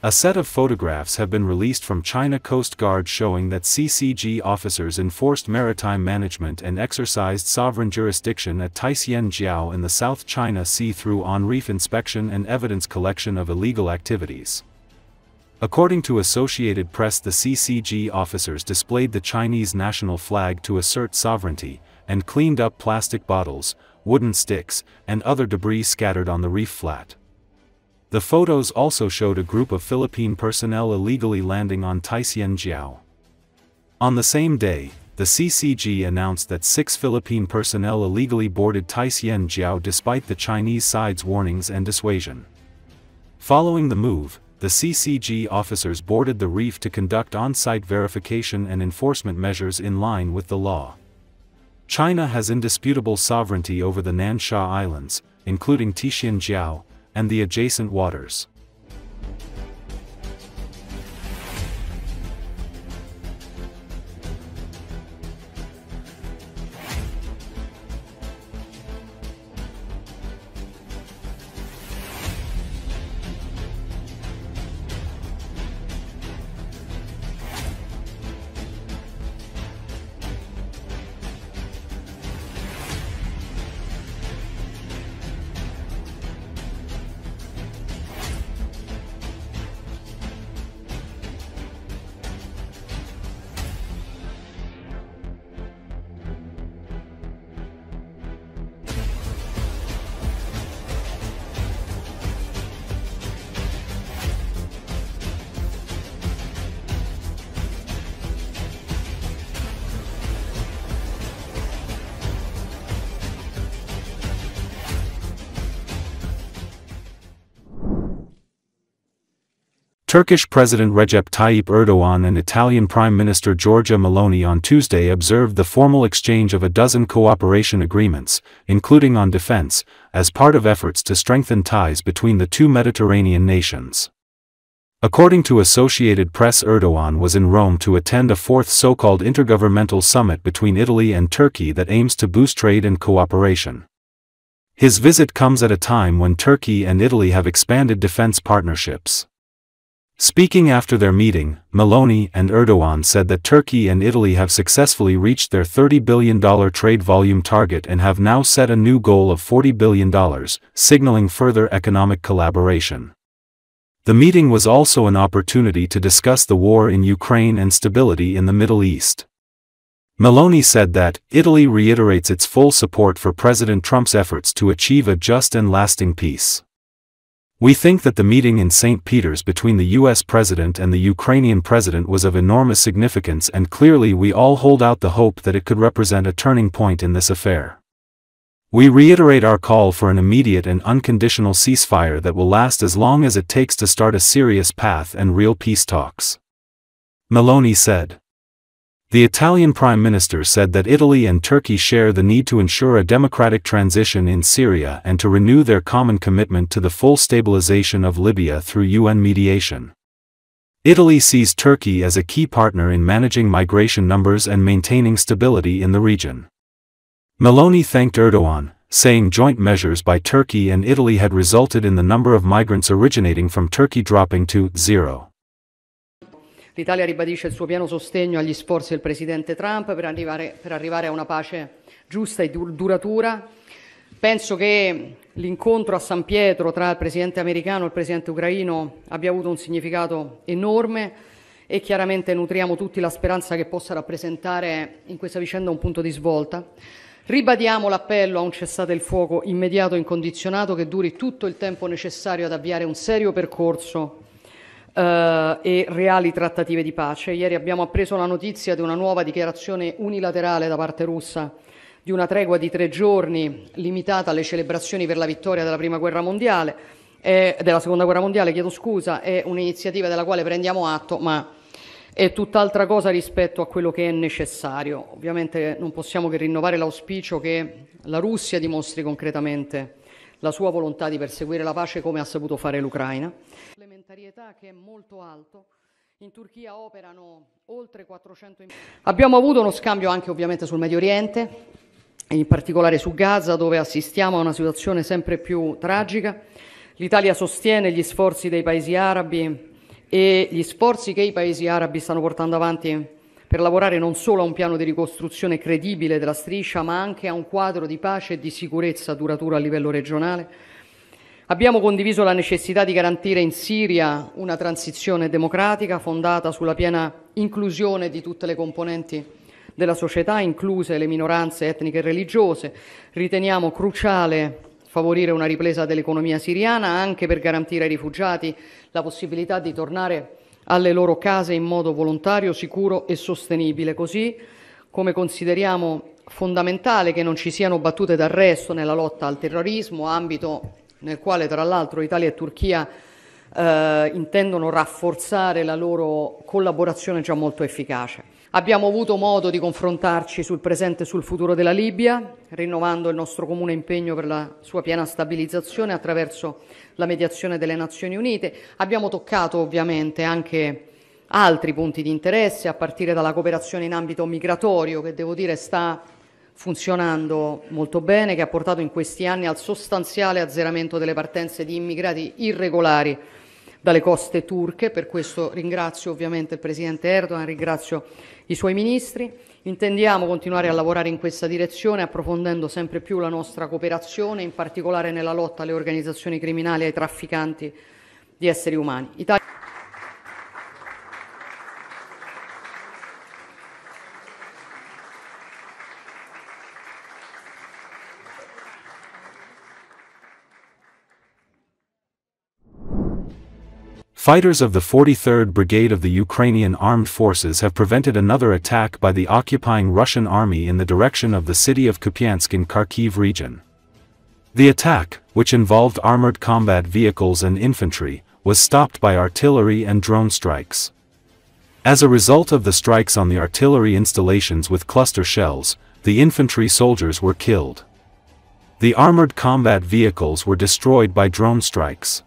A set of photographs have been released from China Coast Guard showing that CCG officers enforced maritime management and exercised sovereign jurisdiction at Tiexian Jiao in the South China Sea through on-reef inspection and evidence collection of illegal activities. According to Associated Press, the CCG officers displayed the Chinese national flag to assert sovereignty, and cleaned up plastic bottles, wooden sticks, and other debris scattered on the reef flat. The photos also showed a group of Philippine personnel illegally landing on Tiexian Jiao. On the same day, the CCG announced that 6 Philippine personnel illegally boarded Tiexian Jiao despite the Chinese side's warnings and dissuasion. Following the move, the CCG officers boarded the reef to conduct on-site verification and enforcement measures in line with the law. China has indisputable sovereignty over the Nansha Islands, including Tiexian Jiao, and the adjacent waters. Turkish President Recep Tayyip Erdogan and Italian Prime Minister Giorgia Meloni on Tuesday observed the formal exchange of a dozen cooperation agreements, including on defense, as part of efforts to strengthen ties between the two Mediterranean nations. According to Associated Press, Erdogan was in Rome to attend a fourth so-called intergovernmental summit between Italy and Turkey that aims to boost trade and cooperation. His visit comes at a time when Turkey and Italy have expanded defense partnerships. Speaking after their meeting, Meloni and Erdogan said that Turkey and Italy have successfully reached their $30 billion trade volume target and have now set a new goal of $40 billion, signaling further economic collaboration. The meeting was also an opportunity to discuss the war in Ukraine and stability in the Middle East. Meloni said that Italy reiterates its full support for President Trump's efforts to achieve a just and lasting peace. We think that the meeting in St. Peter's between the U.S. President and the Ukrainian President was of enormous significance, and clearly we all hold out the hope that it could represent a turning point in this affair. We reiterate our call for an immediate and unconditional ceasefire that will last as long as it takes to start a serious path and real peace talks. Meloni said. The Italian Prime Minister said that Italy and Turkey share the need to ensure a democratic transition in Syria and to renew their common commitment to the full stabilization of Libya through UN mediation. Italy sees Turkey as a key partner in managing migration numbers and maintaining stability in the region. Meloni thanked Erdogan, saying joint measures by Turkey and Italy had resulted in the number of migrants originating from Turkey dropping to zero. L'Italia ribadisce il suo pieno sostegno agli sforzi del Presidente Trump per arrivare a una pace giusta e duratura. Penso che l'incontro a San Pietro tra il Presidente americano e il Presidente ucraino abbia avuto un significato enorme e chiaramente nutriamo tutti la speranza che possa rappresentare in questa vicenda un punto di svolta. Ribadiamo l'appello a un cessate il fuoco immediato e incondizionato che duri tutto il tempo necessario ad avviare un serio percorso e reali trattative di pace. Ieri abbiamo appreso la notizia di una nuova dichiarazione unilaterale da parte russa di una tregua di 3 giorni limitata alle celebrazioni per la vittoria della Seconda Guerra Mondiale, chiedo scusa. È un'iniziativa della quale prendiamo atto, ma è tutt'altra cosa rispetto a quello che è necessario. Ovviamente non possiamo che rinnovare l'auspicio che la Russia dimostri concretamente la sua volontà di perseguire la pace come ha saputo fare l'Ucraina. Complementarietà che è molto alto. In Turchia operano oltre 400. Abbiamo avuto uno scambio anche ovviamente sul Medio Oriente, in particolare su Gaza, dove assistiamo a una situazione sempre più tragica. L'Italia sostiene gli sforzi dei paesi arabi e gli sforzi che i paesi arabi stanno portando avanti per lavorare non solo a un piano di ricostruzione credibile della striscia, ma anche a un quadro di pace e di sicurezza duraturo a livello regionale. Abbiamo condiviso la necessità di garantire in Siria una transizione democratica fondata sulla piena inclusione di tutte le componenti della società, incluse le minoranze etniche e religiose. Riteniamo cruciale favorire una ripresa dell'economia siriana anche per garantire ai rifugiati la possibilità di tornare alle loro case in modo volontario, sicuro e sostenibile, così come consideriamo fondamentale che non ci siano battute d'arresto nella lotta al terrorismo, ambito nel quale tra l'altro Italia e Turchia intendono rafforzare la loro collaborazione già molto efficace. Abbiamo avuto modo di confrontarci sul presente e sul futuro della Libia, rinnovando il nostro comune impegno per la sua piena stabilizzazione attraverso la mediazione delle Nazioni Unite. Abbiamo toccato ovviamente anche altri punti di interesse, a partire dalla cooperazione in ambito migratorio, che devo dire sta funzionando molto bene, che ha portato in questi anni al sostanziale azzeramento delle partenze di immigrati irregolari dalle coste turche. Per questo ringrazio ovviamente il Presidente Erdogan, ringrazio i suoi ministri. Intendiamo continuare a lavorare in questa direzione, approfondendo sempre più la nostra cooperazione, in particolare nella lotta alle organizzazioni criminali e ai trafficanti di esseri umani. Fighters of the 43rd Brigade of the Ukrainian Armed Forces have prevented another attack by the occupying Russian army in the direction of the city of Kupiansk in Kharkiv region. The attack, which involved armored combat vehicles and infantry, was stopped by artillery and drone strikes. As a result of the strikes on the artillery installations with cluster shells, the infantry soldiers were killed. The armored combat vehicles were destroyed by drone strikes.